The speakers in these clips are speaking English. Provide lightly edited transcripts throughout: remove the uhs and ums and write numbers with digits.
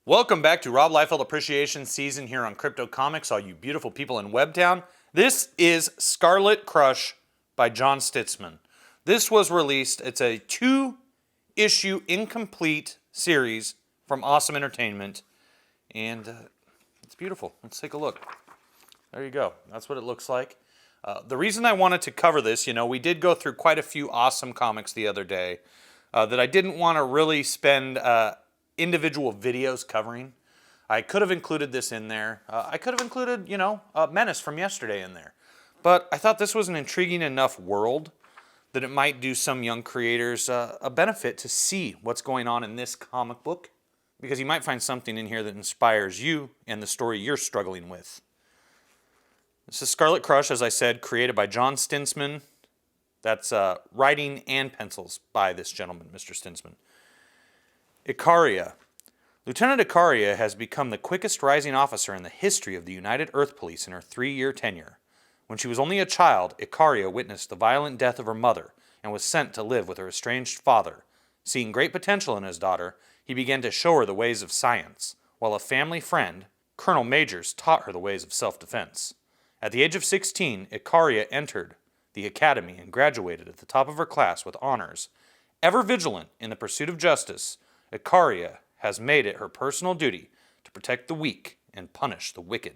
Welcome back to Rob Liefeld Appreciation Season here on Crypto Comics, all you beautiful people in Webtown. This is Scarlet Crush by John Stinsman. This was released, it's a 2-issue incomplete series from Awesome Entertainment, and it's beautiful. Let's take a look. There you go. That's what it looks like. The reason I wanted to cover this, we did go through quite a few awesome comics the other day that I didn't want to really spend individual videos covering. I could have included this in there. I could have included, Menace from yesterday in there. But I thought this was an intriguing enough world that it might do some young creators a benefit to see what's going on in this comic book, because you might find something in here that inspires you and the story you're struggling with. This is Scarlet Crush, as I said, created by John Stinsman. That's writing and pencils by this gentleman, Mr. Stinsman. Icaria. Lieutenant Icaria has become the quickest rising officer in the history of the United Earth Police in her 3-year tenure. When she was only a child, Icaria witnessed the violent death of her mother and was sent to live with her estranged father. Seeing great potential in his daughter, he began to show her the ways of science, while a family friend, Colonel Majors, taught her the ways of self-defense. At the age of 16, Icaria entered the academy and graduated at the top of her class with honors. Ever vigilant in the pursuit of justice, Icaria has made it her personal duty to protect the weak and punish the wicked.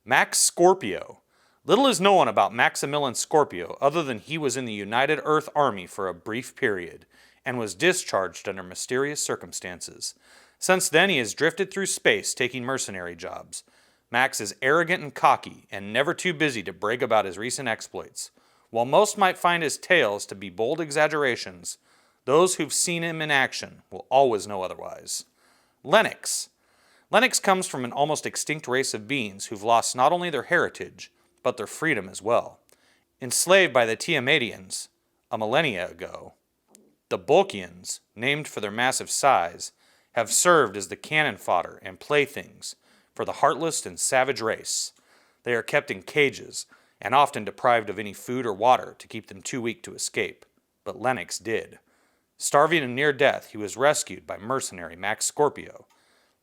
Max Scorpio. Little is known about Maximilian Scorpio other than he was in the United Earth Army for a brief period and was discharged under mysterious circumstances. Since then, he has drifted through space taking mercenary jobs. Max is arrogant and cocky and never too busy to brag about his recent exploits. While most might find his tales to be bold exaggerations, those who've seen him in action will always know otherwise. Lennox. Lennox comes from an almost extinct race of beings who've lost not only their heritage, but their freedom as well. Enslaved by the Tiamadians a millennia ago, the Bulkians, named for their massive size, have served as the cannon fodder and playthings for the heartless and savage race. They are kept in cages and often deprived of any food or water to keep them too weak to escape. But Lennox did. Starving and near death, he was rescued by mercenary Max Scorpio.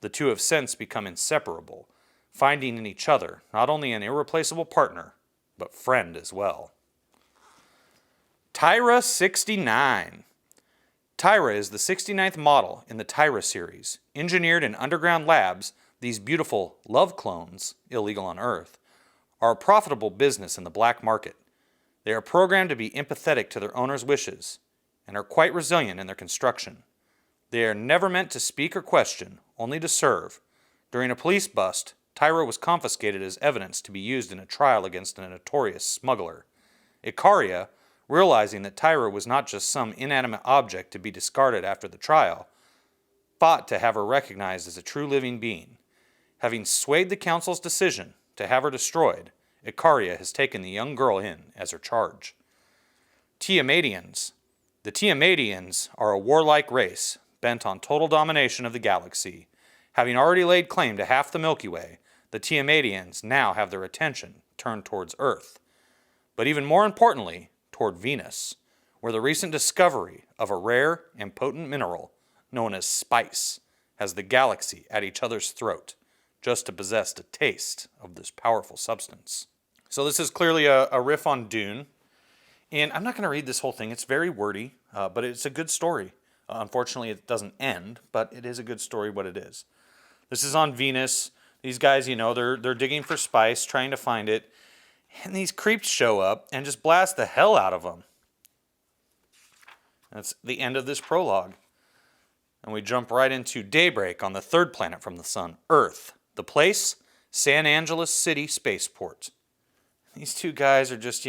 The two have since become inseparable, finding in each other not only an irreplaceable partner, but friend as well. Tyra 69. Tyra is the 69th model in the Tyra series. Engineered in underground labs, these beautiful love clones, illegal on Earth, are a profitable business in the black market. They are programmed to be empathetic to their owner's wishes, and are quite resilient in their construction. They are never meant to speak or question, only to serve. During a police bust, Tyra was confiscated as evidence to be used in a trial against a notorious smuggler. Icaria, realizing that Tyra was not just some inanimate object to be discarded after the trial, fought to have her recognized as a true living being. Having swayed the council's decision to have her destroyed, Icaria has taken the young girl in as her charge. Tiamadians. The Tiamadians are a warlike race bent on total domination of the galaxy. Having already laid claim to half the Milky Way, the Tiamadians now have their attention turned towards Earth. But even more importantly, toward Venus, where the recent discovery of a rare and potent mineral known as spice has the galaxy at each other's throat, just to possess a taste of this powerful substance. So this is clearly a riff on Dune. And I'm not going to read this whole thing. It's very wordy, but it's a good story. Unfortunately, it doesn't end, but it is a good story what it is. This is on Venus. These guys, they're digging for spice, trying to find it. And these creeps show up and just blast the hell out of them. That's the end of this prologue. And we jump right into daybreak on the third planet from the sun, Earth. The place, San Angeles City Spaceport. These two guys are just,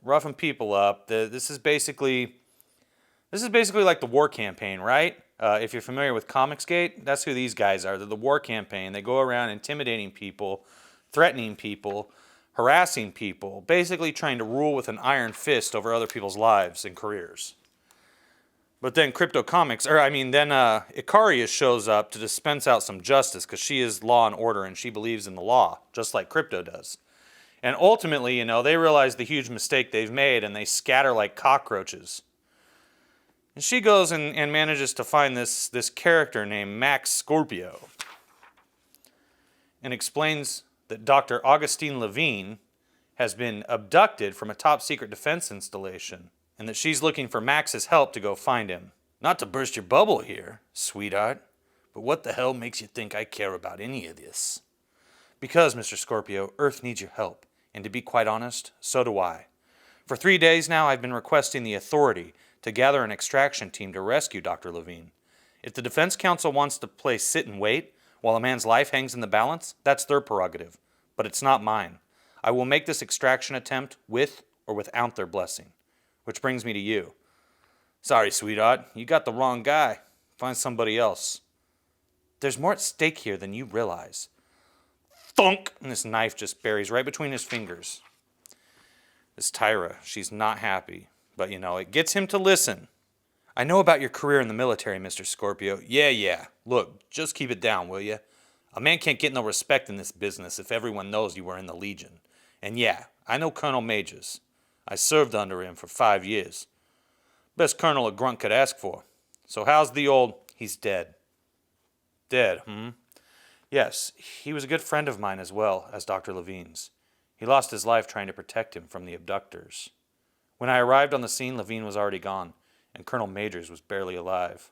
roughing people up. This is basically like the war campaign, right? If you're familiar with Comicsgate, that's who these guys are. They're the war campaign. They go around intimidating people, threatening people, harassing people, basically trying to rule with an iron fist over other people's lives and careers. But then Icaria shows up to dispense out some justice because she is law and order and she believes in the law, just like Crypto does. And ultimately, they realize the huge mistake they've made and they scatter like cockroaches. And she goes and manages to find this character named Max Scorpio and explains that Dr. Augustine Levine has been abducted from a top-secret defense installation and that she's looking for Max's help to go find him. Not to burst your bubble here, sweetheart, but what the hell makes you think I care about any of this? Because, Mr. Scorpio, Earth needs your help, and to be quite honest, so do I. For 3 days now, I've been requesting the authority to gather an extraction team to rescue Dr. Levine. If the Defense Council wants to play sit and wait while a man's life hangs in the balance, that's their prerogative, but it's not mine. I will make this extraction attempt with or without their blessing. Which brings me to you. Sorry, sweetheart, you got the wrong guy. Find somebody else. There's more at stake here than you realize. Thunk! And this knife just buries right between his fingers. This Tyra, she's not happy. But, it gets him to listen. I know about your career in the military, Mr. Scorpio. Yeah. Look, just keep it down, will you? A man can't get no respect in this business if everyone knows you were in the Legion. And yeah, I know Colonel Majors. I served under him for 5 years. Best colonel a grunt could ask for. So how's the old... He's dead. Dead, Yes, he was a good friend of mine as well as Dr. Levine's. He lost his life trying to protect him from the abductors. When I arrived on the scene, Levine was already gone, and Colonel Majors was barely alive.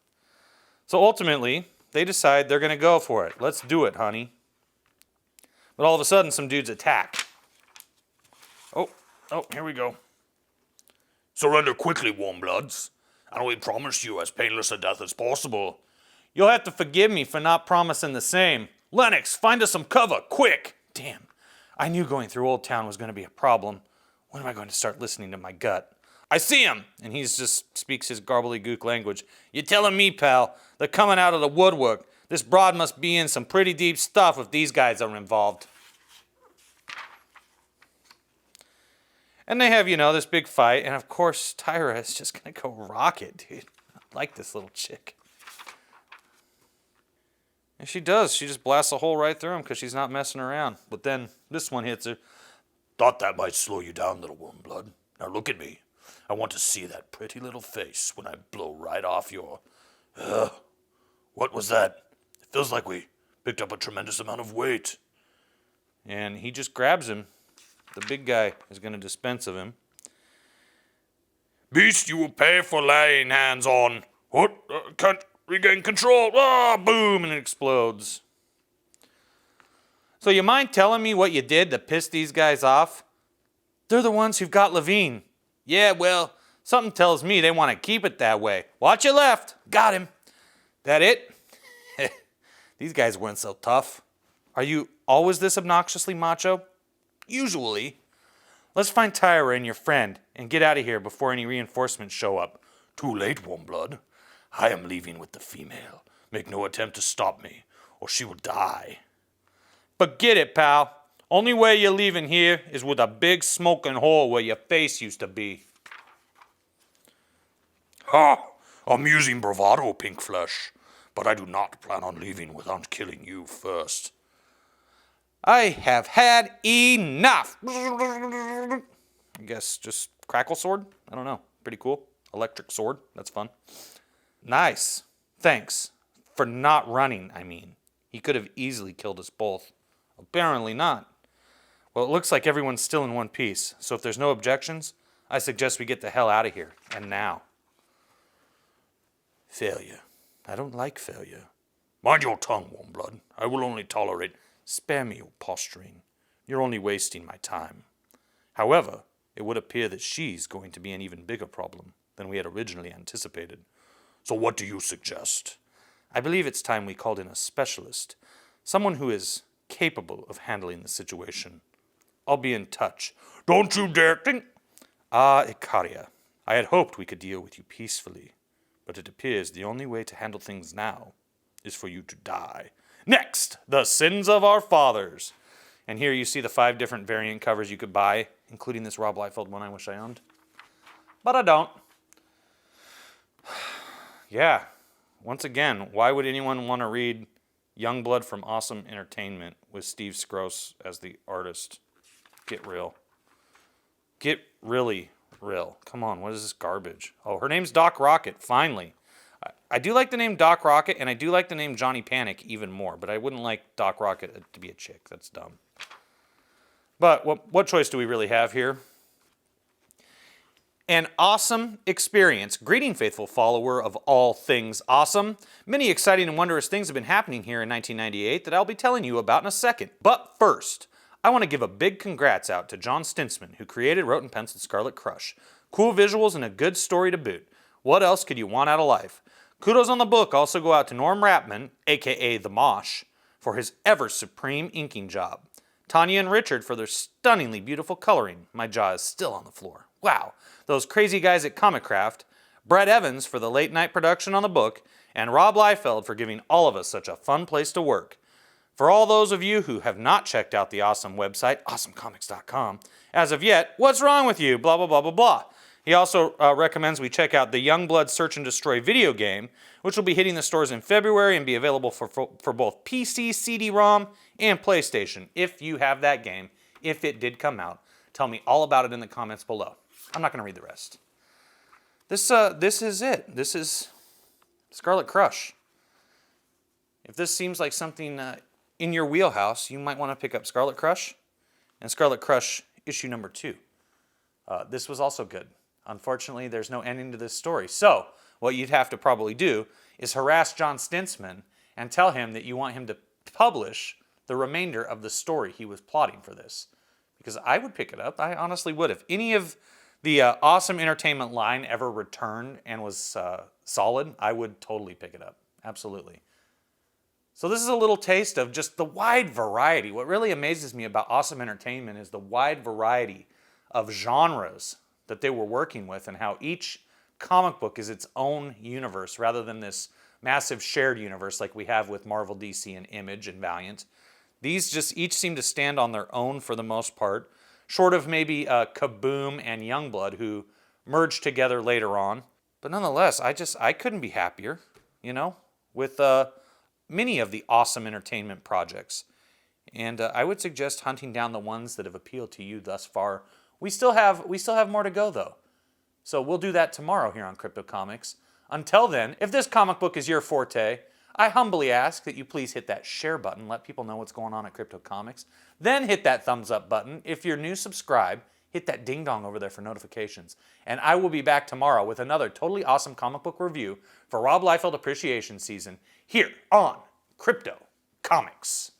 So ultimately, they decide they're going to go for it. Let's do it, honey. But all of a sudden, some dudes attack. Oh, here we go. Surrender quickly, warm bloods, and we promise you as painless a death as possible. You'll have to forgive me for not promising the same. Lennox, find us some cover, quick! Damn, I knew going through Old Town was going to be a problem. When am I going to start listening to my gut? I see him! And he just speaks his gobbledygook language. You're telling me, pal, they're coming out of the woodwork. This broad must be in some pretty deep stuff if these guys are involved. And they have, this big fight. And of course, Tyra is just going to go rock it, dude. I like this little chick. And she does. She just blasts a hole right through him because she's not messing around. But then this one hits her. Thought that might slow you down, little warm blood. Now look at me. I want to see that pretty little face when I blow right off your... what was that? It feels like we picked up a tremendous amount of weight. And he just grabs him. The big guy is going to dispense of him. Beast, you will pay for laying hands on. What? Can't regain control. Ah, boom, and it explodes. So you mind telling me what you did to piss these guys off? They're the ones who've got Levine. Yeah, well, something tells me they want to keep it that way. Watch your left. Got him. That it? These guys weren't so tough. Are you always this obnoxiously macho? Usually. Let's find Tyra and your friend and get out of here before any reinforcements show up. Too late, warm blood. I am leaving with the female. Make no attempt to stop me, or she will die. Forget it, pal. Only way you're leaving here is with a big smoking hole where your face used to be. Ha! Amusing bravado, Pink Flesh. But I do not plan on leaving without killing you first. I have had enough. I guess just crackle sword? I don't know. Pretty cool. Electric sword. That's fun. Nice. Thanks. For not running, I mean. He could have easily killed us both. Apparently not. Well, it looks like everyone's still in one piece. So if there's no objections, I suggest we get the hell out of here. And now. Failure. I don't like failure. Mind your tongue, warm blood. I will only tolerate... Spare me your posturing. You're only wasting my time. However, it would appear that she's going to be an even bigger problem than we had originally anticipated. So what do you suggest? I believe it's time we called in a specialist. Someone who is capable of handling the situation. I'll be in touch. Don't you dare think... Icaria. I had hoped we could deal with you peacefully, but it appears the only way to handle things now is for you to die. Next, the sins of our fathers. And here you see the 5 different variant covers you could buy, including this Rob Liefeld one I wish I owned. But I don't. Yeah, once again, why would anyone want to read Youngblood from Awesome Entertainment with Steve Scroce as the artist? Get real. Get really Real. Come on, what is this garbage? Oh, her name's Doc Rocket, finally. I do like the name Doc Rocket, and I do like the name Johnny Panic even more, but I wouldn't like Doc Rocket to be a chick. That's dumb. But what choice do we really have here? An awesome experience. Greeting, faithful follower of all things awesome. Many exciting and wondrous things have been happening here in 1998 that I'll be telling you about in a second. But first, I want to give a big congrats out to John Stinsman, who created, wrote, and penciled Scarlet Crush. Cool visuals and a good story to boot. What else could you want out of life? Kudos on the book also go out to Norm Rapman, aka The Mosh, for his ever supreme inking job. Tanya and Richard for their stunningly beautiful coloring. My jaw is still on the floor. Wow. Those crazy guys at Comic Craft. Brett Evans for the late night production on the book. And Rob Liefeld for giving all of us such a fun place to work. For all those of you who have not checked out the awesome website, awesomecomics.com, as of yet, what's wrong with you? Blah, blah, blah, blah, blah. He also recommends we check out the Youngblood Search and Destroy video game, which will be hitting the stores in February and be available for both PC, CD-ROM, and PlayStation. If you have that game, if it did come out, tell me all about it in the comments below. I'm not going to read the rest. This is it. This is Scarlet Crush. If this seems like something in your wheelhouse, you might want to pick up Scarlet Crush and Scarlet Crush issue number 2. This was also good. Unfortunately, there's no ending to this story. So, what you'd have to probably do is harass John Stinsman and tell him that you want him to publish the remainder of the story he was plotting for this. Because I would pick it up. I honestly would. If any of the Awesome Entertainment line ever returned and was solid, I would totally pick it up. Absolutely. So this is a little taste of just the wide variety. What really amazes me about Awesome Entertainment is the wide variety of genres that they were working with and how each comic book is its own universe rather than this massive shared universe like we have with Marvel, DC, and Image and Valiant. These just each seem to stand on their own for the most part, short of maybe Kaboom and Youngblood, who merged together later on. But nonetheless, I couldn't be happier, with many of the Awesome Entertainment projects. And I would suggest hunting down the ones that have appealed to you thus far. We still have more to go, though. So we'll do that tomorrow here on Crypto Comics. Until then, if this comic book is your forte, I humbly ask that you please hit that share button, let people know what's going on at Crypto Comics. Then hit that thumbs up button. If you're new, subscribe. Hit that ding dong over there for notifications. And I will be back tomorrow with another totally awesome comic book review for Rob Liefeld Appreciation Season here on Crypto Comics.